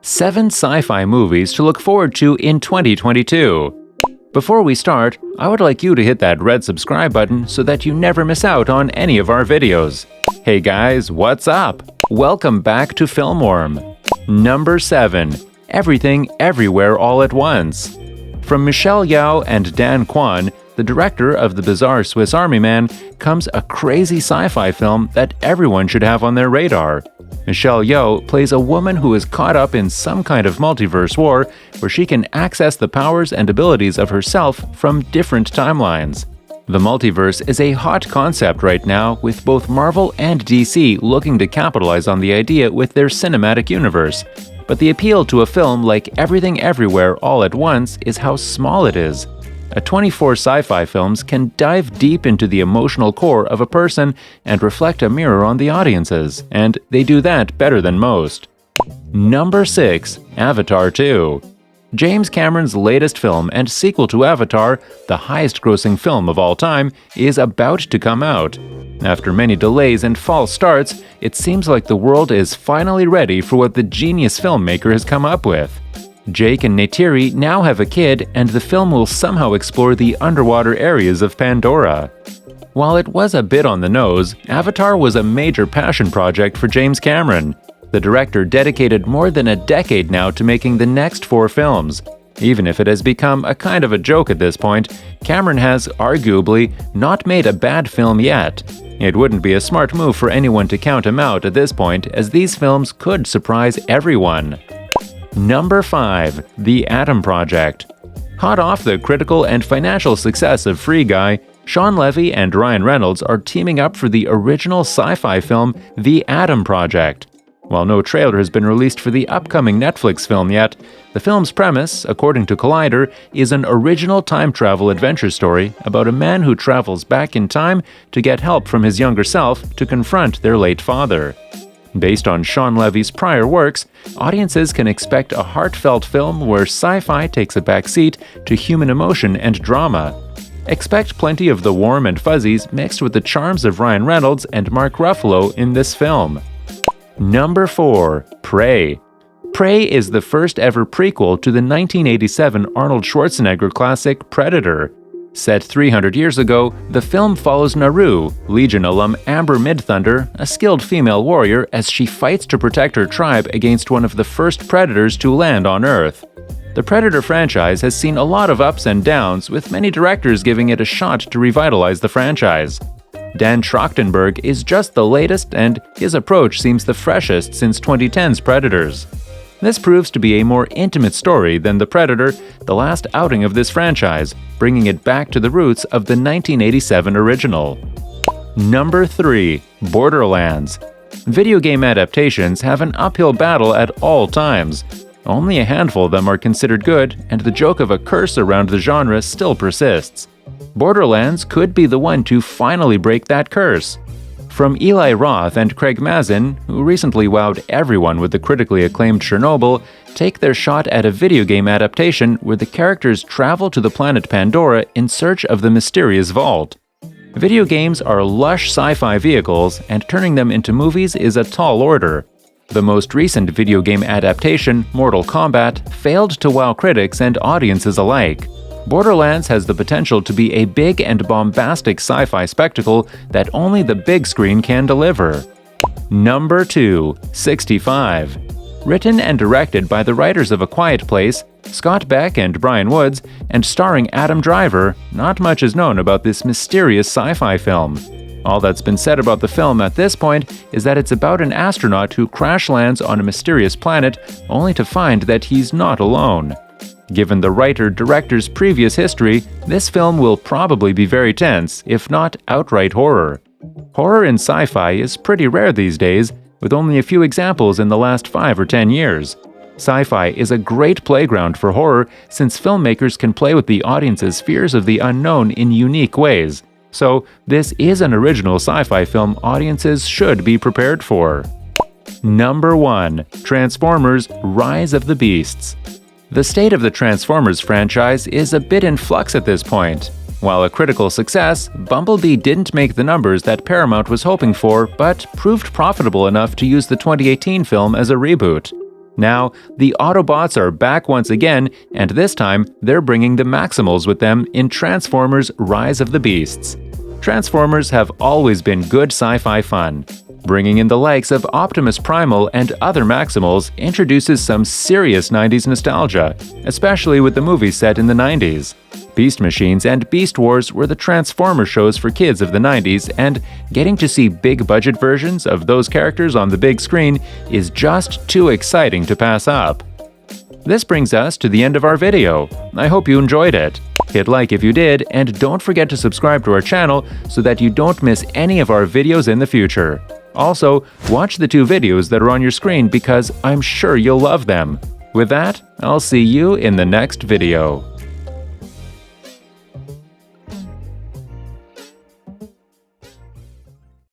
7 sci-fi movies to look forward to in 2022. Before we start, I would like you to hit that red subscribe button so that you never miss out on any of our videos. Hey guys, what's up? Welcome back to Filmworm. Number 7. Everything Everywhere All at Once. From Michelle Yeoh and Dan Kwan, the director of The Bizarre Swiss Army Man, comes a crazy sci-fi film that everyone should have on their radar. Michelle Yeoh plays a woman who is caught up in some kind of multiverse war where she can access the powers and abilities of herself from different timelines. The multiverse is a hot concept right now, with both Marvel and DC looking to capitalize on the idea with their cinematic universe. But the appeal to a film like Everything Everywhere All at Once is how small it is. 24 sci-fi films can dive deep into the emotional core of a person and reflect a mirror on the audiences, and they do that better than most. Number 6. Avatar 2. James Cameron's latest film and sequel to Avatar, the highest-grossing film of all time, is about to come out. After many delays and false starts, it seems like the world is finally ready for what the genius filmmaker has come up with. Jake and Neytiri now have a kid, and the film will somehow explore the underwater areas of Pandora. While it was a bit on the nose, Avatar was a major passion project for James Cameron. The director dedicated more than a decade now to making the next 4 films. Even if it has become a kind of a joke at this point, Cameron has, arguably, not made a bad film yet. It wouldn't be a smart move for anyone to count him out at this point, as these films could surprise everyone. Number 5. The Atom Project. Hot off the critical and financial success of Free Guy, Shawn Levy and Ryan Reynolds are teaming up for the original sci-fi film The Atom Project. While no trailer has been released for the upcoming Netflix film yet, the film's premise, according to Collider, is an original time travel adventure story about a man who travels back in time to get help from his younger self to confront their late father. Based on Shawn Levy's prior works, audiences can expect a heartfelt film where sci-fi takes a backseat to human emotion and drama. Expect plenty of the warm and fuzzies mixed with the charms of Ryan Reynolds and Mark Ruffalo in this film. Number 4. Prey. Prey is the first ever prequel to the 1987 Arnold Schwarzenegger classic Predator. Set 300 years ago, the film follows Naru, Legion alum Amber Midthunder, a skilled female warrior, as she fights to protect her tribe against one of the first predators to land on Earth. The Predator franchise has seen a lot of ups and downs, with many directors giving it a shot to revitalize the franchise. Dan Trachtenberg is just the latest, and his approach seems the freshest since 2010's Predators. This proves to be a more intimate story than The Predator, the last outing of this franchise, bringing it back to the roots of the 1987 original. Number 3. Borderlands. Video game adaptations have an uphill battle at all times. Only a handful of them are considered good, and the joke of a curse around the genre still persists. Borderlands could be the one to finally break that curse. From Eli Roth and Craig Mazin, who recently wowed everyone with the critically acclaimed Chernobyl, take their shot at a video game adaptation where the characters travel to the planet Pandora in search of the mysterious vault. Video games are lush sci-fi vehicles, and turning them into movies is a tall order. The most recent video game adaptation, Mortal Kombat, failed to wow critics and audiences alike. Borderlands has the potential to be a big and bombastic sci-fi spectacle that only the big screen can deliver. Number 2. 65. Written and directed by the writers of A Quiet Place, Scott Beck and Brian Woods, and starring Adam Driver, not much is known about this mysterious sci-fi film. All that's been said about the film at this point is that it's about an astronaut who crash lands on a mysterious planet only to find that he's not alone. Given the writer-director's previous history, this film will probably be very tense, if not outright horror. Horror in sci-fi is pretty rare these days, with only a few examples in the last 5 or 10 years. Sci-fi is a great playground for horror, since filmmakers can play with the audience's fears of the unknown in unique ways. So, this is an original sci-fi film audiences should be prepared for. Number 1. Transformers: Rise of the Beasts. The state of the Transformers franchise is a bit in flux at this point. While a critical success, Bumblebee didn't make the numbers that Paramount was hoping for, but proved profitable enough to use the 2018 film as a reboot. Now, the Autobots are back once again, and this time they're bringing the Maximals with them in Transformers: Rise of the Beasts. Transformers have always been good sci-fi fun. Bringing in the likes of Optimus Primal and other Maximals introduces some serious 90s nostalgia, especially with the movies set in the 90s. Beast Machines and Beast Wars were the Transformer shows for kids of the 90s, and getting to see big-budget versions of those characters on the big screen is just too exciting to pass up. This brings us to the end of our video. I hope you enjoyed it. Hit like if you did, and don't forget to subscribe to our channel so that you don't miss any of our videos in the future. Also, watch the 2 videos that are on your screen because I'm sure you'll love them. With that, I'll see you in the next video.